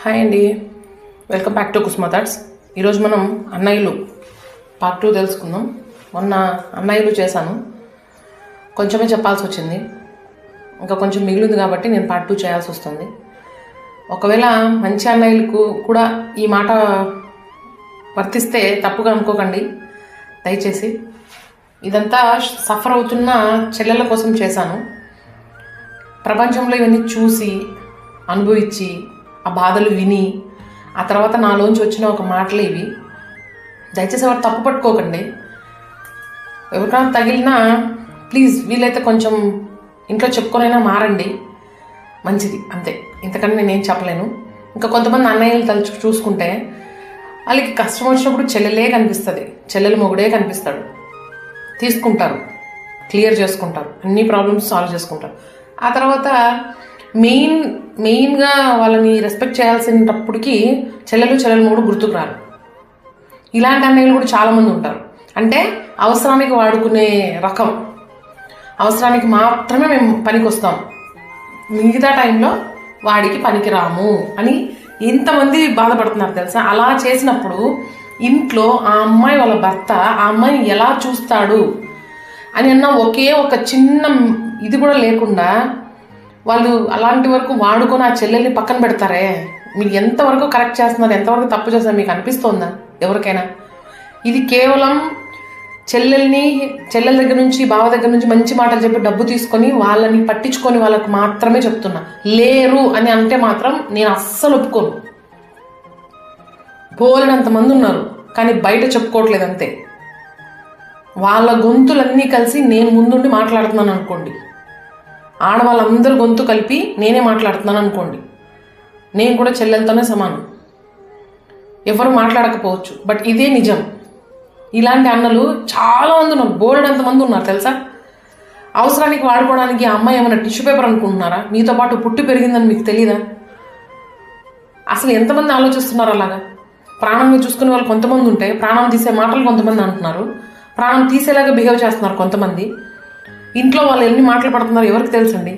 Hi అండి, welcome back to కుస్మా thoughts. ఈరోజు మనం అన్నయ్యలు పార్ట్ 2 తెలుసుకుందాం. మొన్న అన్నయ్యలు చేశాను, కొంచెమే చెప్పాల్సి వచ్చింది, ఇంకా కొంచెం మిగిలింది కాబట్టి నేను పార్ట్ 2 చేయాల్సి వస్తుంది. ఒకవేళ మంచి అన్నయ్యలకు కూడా ఈ మాట వర్తిస్తే తప్పుగా అనుకోకండి దయచేసి. ఇదంతా సఫర్ అవుతున్న చెల్లెల కోసం చేశాను. ప్రపంచంలో ఇవన్నీ చూసి అనుభవించి ఆ బాధలు విని ఆ తర్వాత నాలోంచి వచ్చిన ఒక మాటలు ఇవి. దయచేసి ఎవరు తప్పు పట్టుకోకండి. ఎవరికైనా తగిలినా ప్లీజ్ వీలైతే కొంచెం ఇంట్లో చెప్పుకొనైనా మారండి, మంచిది, అంతే. ఇంతకన్నా నేనేం చెప్పలేను. ఇంకా కొంతమంది అన్నయ్యలు చూసుకుంటే వాళ్ళకి కష్టం వచ్చినప్పుడు చెల్లెలే కనిపిస్తుంది, చెల్లెలు మొగుడే కనిపిస్తాడు. క్లియర్ చేసుకుంటారు, అన్ని ప్రాబ్లమ్స్ సాల్వ్ చేసుకుంటారు. ఆ తర్వాత మెయిన్గా వాళ్ళని రెస్పెక్ట్ చేయాల్సినప్పటికీ చెల్లెలు మొగుడు గుర్తుకు రారు. ఇలాంటి అన్నయ్యలు కూడా చాలామంది ఉంటారు. అంటే అవసరానికి వాడుకునే రకం, అవసరానికి మాత్రమే మేము పనికి వస్తాం, మిగతా టైంలో వాడికి పనికి రాము అని ఎంతమంది బాధపడుతున్నారు తెలుసా. అలా చేసినప్పుడు ఇంట్లో ఆ అమ్మాయి వాళ్ళ భర్త ఆ అమ్మాయిని ఎలా చూస్తాడు అని అన్న ఒకే ఒక చిన్న ఇది కూడా లేకుండా వాళ్ళు అలాంటి వరకు వాడుకొని ఆ చెల్లెల్ని పక్కన పెడతారే. మీరు ఎంతవరకు కరెక్ట్ చేస్తున్నారు, ఎంతవరకు తప్పు చేస్తున్నారు మీకు అనిపిస్తోందా ఎవరికైనా? ఇది కేవలం చెల్లెల దగ్గర నుంచి బావ దగ్గర నుంచి మంచి మాటలు చెప్పి డబ్బు తీసుకొని వాళ్ళని పట్టించుకొని వాళ్ళకు మాత్రమే చెప్తున్నా. లేరు అని అంటే మాత్రం నేను అస్సలు ఒప్పుకోను. పోలినంతమంది ఉన్నారు కానీ బయట చెప్పుకోవట్లేదు, అంతే. వాళ్ళ గొంతులన్నీ కలిసి నేను ముందుండి మాట్లాడుతున్నాను అనుకోండి, ఆడవాళ్ళందరూ గొంతు కలిపి నేనే మాట్లాడుతున్నాను అనుకోండి, నేను కూడా చెల్లెలతోనే సమానం. ఎవరు మాట్లాడకపోవచ్చు, బట్ ఇదే నిజం. ఇలాంటి అన్నలు చాలా మంది ఉన్నారు, బోలెడంతమంది ఉన్నారు తెలుసా. అవసరానికి వాడుకోవడానికి ఆ అమ్మాయి ఏమైనా టిష్యూ పేపర్ అనుకుంటున్నారా? మీతో పాటు పుట్టి పెరిగిందని మీకు తెలీదా? అసలు ఎంతమంది ఆలోచిస్తున్నారు అలాగా? ప్రాణంగా చూసుకునే వాళ్ళు కొంతమంది ఉంటే ప్రాణం తీసే మాటలు కొంతమంది అంటున్నారు, ప్రాణం తీసేలాగా బిహేవ్ చేస్తున్నారు కొంతమంది. ఇంట్లో వాళ్ళు ఎన్ని మాటలు పడుతున్నారు ఎవరికి తెలుసండి.